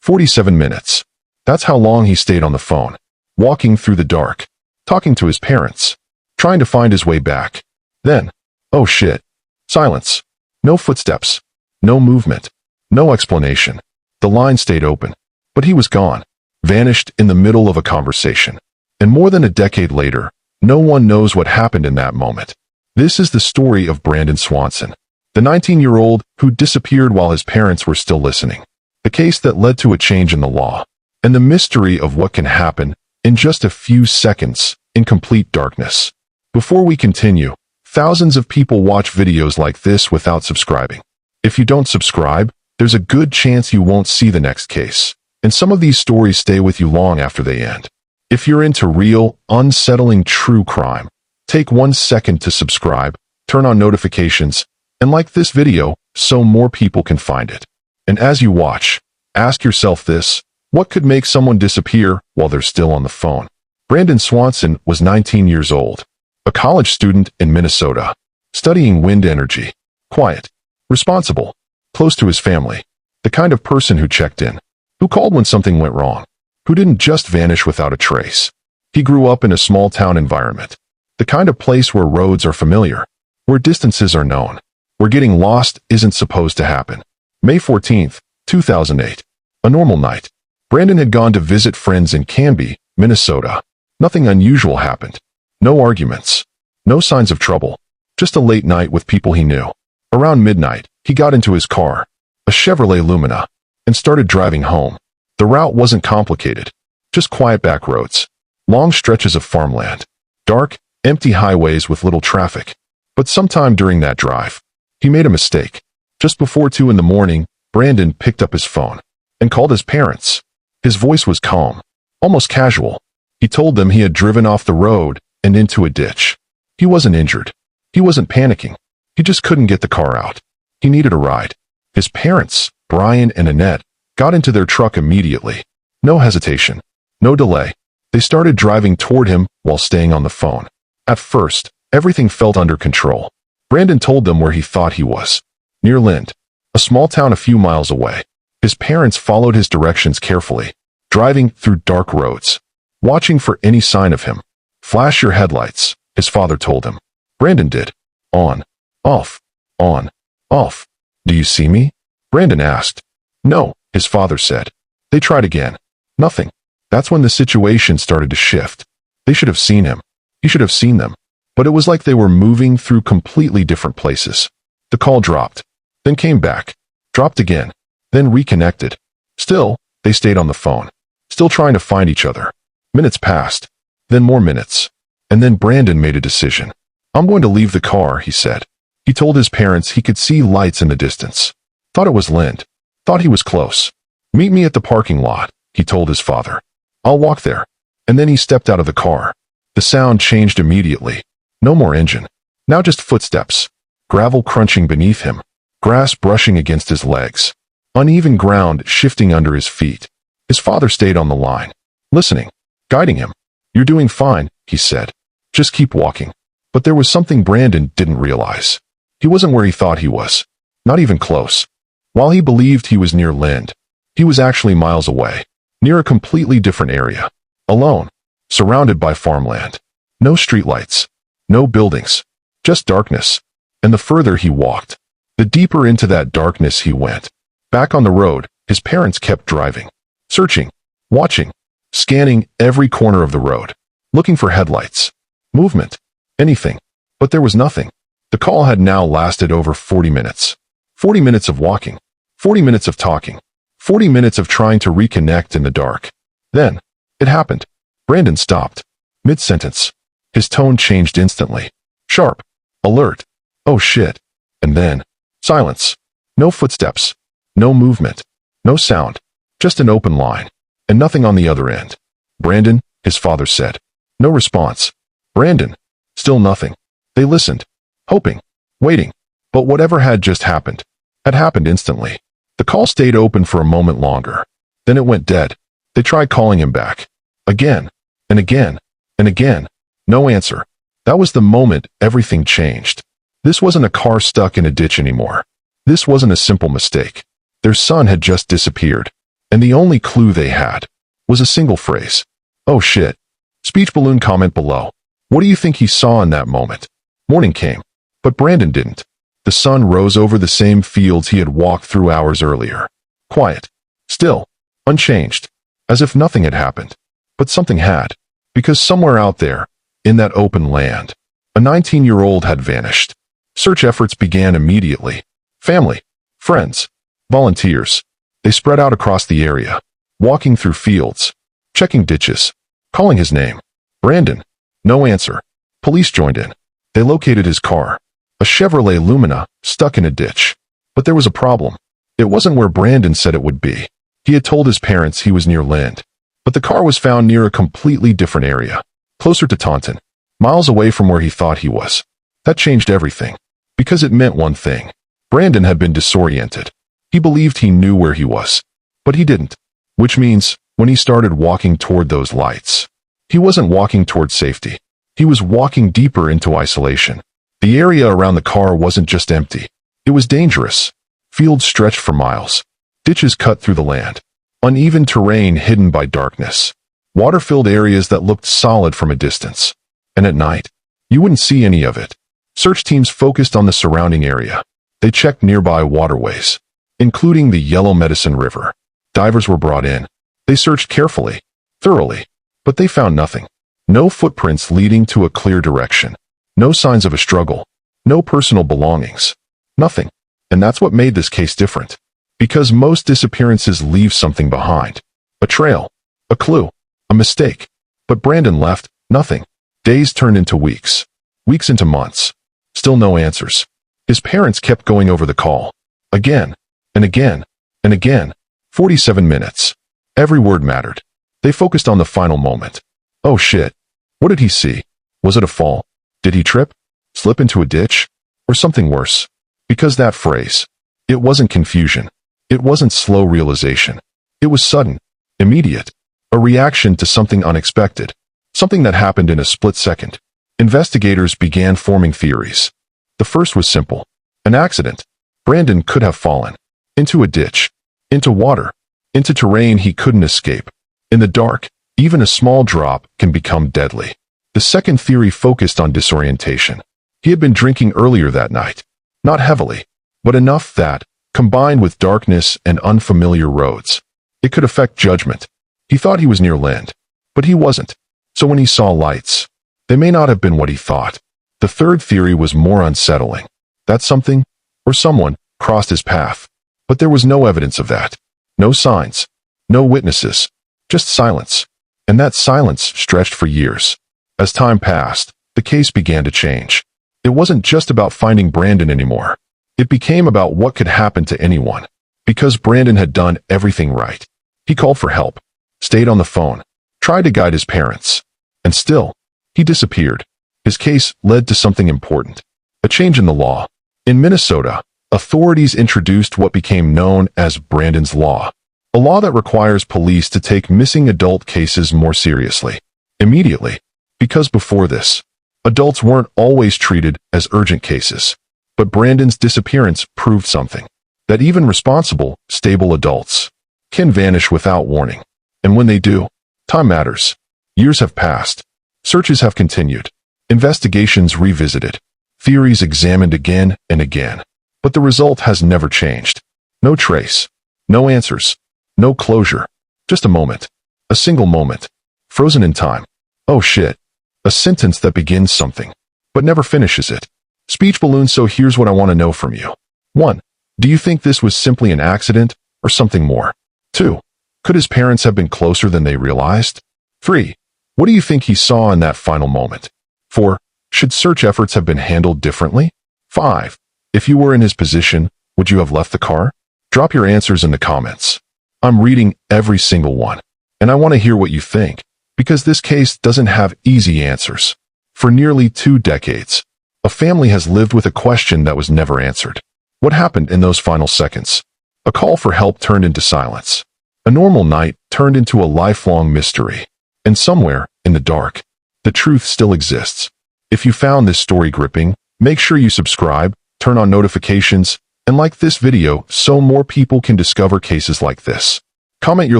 47 minutes. That's how long he stayed on the phone, walking through the dark, talking to his parents, trying to find his way back. Then, oh shit. Silence. No footsteps. No movement. No explanation. The line stayed open, but he was gone, vanished in the middle of a conversation. And more than a decade later, no one knows what happened in that moment. This is the story of Brandon Swanson, the 19-year-old who disappeared while his parents were still listening. The case that led to a change in the law, and the mystery of what can happen in just a few seconds in complete darkness. Before we continue, thousands of people watch videos like this without subscribing. If you don't subscribe, there's a good chance you won't see the next case, and some of these stories stay with you long after they end. If you're into real, unsettling true crime, take 1 second to subscribe, turn on notifications, and like this video so more people can find it. And as you watch, ask yourself this: what could make someone disappear while they're still on the phone? Brandon Swanson was 19 years old, a college student in Minnesota, studying wind energy. Quiet, responsible, close to his family, the kind of person who checked in, who called when something went wrong, who didn't just vanish without a trace. He grew up in a small town environment, the kind of place where roads are familiar, where distances are known, where getting lost isn't supposed to happen. May 14th, 2008. A normal night. Brandon had gone to visit friends in Canby, Minnesota. Nothing unusual happened. No arguments. No signs of trouble. Just a late night with people he knew. Around midnight, he got into his car, a Chevrolet Lumina, and started driving home. The route wasn't complicated. Just quiet back roads. Long stretches of farmland. Dark, empty highways with little traffic. But sometime during that drive, he made a mistake. Just before 2 in the morning, Brandon picked up his phone and called his parents. His voice was calm, almost casual. He told them he had driven off the road and into a ditch. He wasn't injured. He wasn't panicking. He just couldn't get the car out. He needed a ride. His parents, Brian and Annette, got into their truck immediately. No hesitation. No delay. They started driving toward him while staying on the phone. At first, everything felt under control. Brandon told them where he thought he was. Near Lind, a small town a few miles away. His parents followed his directions carefully, driving through dark roads, watching for any sign of him. Flash your headlights, his father told him. Brandon did. On, off, on, off. Do you see me? Brandon asked. No, his father said. They tried again. Nothing. That's when the situation started to shift. They should have seen him. He should have seen them. But it was like they were moving through completely different places. The call dropped, then came back, dropped again, then reconnected. Still, they stayed on the phone, still trying to find each other. Minutes passed, then more minutes, and then Brandon made a decision. I'm going to leave the car, he said. He told his parents he could see lights in the distance. Thought it was Lind. Thought he was close. Meet me at the parking lot, he told his father. I'll walk there. And then he stepped out of the car. The sound changed immediately. No more engine. Now just footsteps. Gravel crunching beneath him. Grass brushing against his legs. Uneven ground shifting under his feet. His father stayed on the line, listening, guiding him. You're doing fine, he said. Just keep walking. But there was something Brandon didn't realize. He wasn't where he thought he was. Not even close. While he believed he was near Lind, he was actually miles away, near a completely different area. Alone. Surrounded by farmland. No streetlights. No buildings. Just darkness. And the further he walked, the deeper into that darkness he went. Back on the road, his parents kept driving. Searching. Watching. Scanning every corner of the road. Looking for headlights. Movement. Anything. But there was nothing. The call had now lasted over 40 minutes. 40 minutes of walking. 40 minutes of talking. 40 minutes of trying to reconnect in the dark. Then, it happened. Brandon stopped. Mid-sentence. His tone changed instantly. Sharp. Alert. Oh shit. And then, silence. No footsteps. No movement. No sound. Just an open line. And nothing on the other end. Brandon, his father said. No response. Brandon. Still nothing. They listened. Hoping. Waiting. But whatever had just happened, had happened instantly. The call stayed open for a moment longer. Then it went dead. They tried calling him back. Again. And again. And again. No answer. That was the moment everything changed. This wasn't a car stuck in a ditch anymore. This wasn't a simple mistake. Their son had just disappeared. and the only clue they had was a single phrase. "Oh shit." Speech balloon comment below. What do you think he saw in that moment? Morning came, but Brandon didn't. The sun rose over the same fields he had walked through hours earlier. Quiet. Still. Unchanged. As if nothing had happened. But something had. Because somewhere out there, in that open land, a 19-year-old had vanished. Search efforts began immediately. Family, friends, volunteers. They spread out across the area, walking through fields, checking ditches, calling his name. Brandon. No answer. Police joined in. They located his car, a Chevrolet Lumina, stuck in a ditch. But there was a problem. It wasn't where Brandon said it would be. He had told his parents he was near Lind. But the car was found near a completely different area, closer to Taunton, miles away from where he thought he was. That changed everything. Because it meant one thing. Brandon had been disoriented. He believed he knew where he was. But he didn't. Which means, when he started walking toward those lights, he wasn't walking toward safety. He was walking deeper into isolation. The area around the car wasn't just empty. It was dangerous. Fields stretched for miles. Ditches cut through the land. Uneven terrain hidden by darkness. Water-filled areas that looked solid from a distance. And at night, you wouldn't see any of it. Search teams focused on the surrounding area. They checked nearby waterways, including the Yellow Medicine River. Divers were brought in. They searched carefully, thoroughly, but they found nothing. No footprints leading to a clear direction. No signs of a struggle. No personal belongings. Nothing. And that's what made this case different. Because most disappearances leave something behind. A trail. A clue. A mistake. But Brandon left nothing. Days turned into weeks. Weeks into months. Still no answers. His parents kept going over the call. Again. And again. And again. 47 minutes. Every word mattered. They focused on the final moment. Oh shit. What did he see? Was it a fall? Did he trip? Slip into a ditch? Or something worse? Because that phrase. It wasn't confusion. It wasn't slow realization. It was sudden. Immediate. A reaction to something unexpected. Something that happened in a split second. Investigators began forming theories. The first was simple. An accident. Brandon could have fallen. Into a ditch. Into water. Into terrain he couldn't escape. In the dark, even a small drop can become deadly. The second theory focused on disorientation. He had been drinking earlier that night. Not heavily, but enough that, combined with darkness and unfamiliar roads, it could affect judgment. He thought he was near land, but he wasn't. So when he saw lights, they may not have been what he thought. The third theory was more unsettling. That something, or someone, crossed his path. But there was no evidence of that. No signs. No witnesses. Just silence. And that silence stretched for years. As time passed, the case began to change. It wasn't just about finding Brandon anymore. It became about what could happen to anyone. Because Brandon had done everything right. He called for help. Stayed on the phone. Tried to guide his parents. And still, he disappeared. His case led to something important. A change in the law. In Minnesota, authorities introduced what became known as Brandon's Law. A law that requires police to take missing adult cases more seriously. Immediately. Because before this, adults weren't always treated as urgent cases. But Brandon's disappearance proved something. That even responsible, stable adults can vanish without warning. And when they do, time matters. Years have passed. Searches have continued. Investigations revisited. Theories examined again and again. But the result has never changed. No trace. No answers. No closure. Just a moment. A single moment. Frozen in time. Oh shit. A sentence that begins something, but never finishes it. Speech balloon. So here's what I want to know from you. 1. Do you think this was simply an accident, or something more? 2. Could his parents have been closer than they realized? 3. What do you think he saw in that final moment? 4. Should search efforts have been handled differently? 5. If you were in his position, would you have left the car? Drop your answers in the comments. I'm reading every single one, and I want to hear what you think, because this case doesn't have easy answers. For nearly 2 decades, a family has lived with a question that was never answered. What happened in those final seconds? A call for help turned into silence. A normal night turned into a lifelong mystery. And somewhere, in the dark, the truth still exists. If you found this story gripping, make sure you subscribe, turn on notifications, and like this video so more people can discover cases like this. Comment your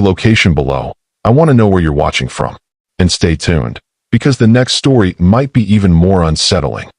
location below. I want to know where you're watching from. And stay tuned, because the next story might be even more unsettling.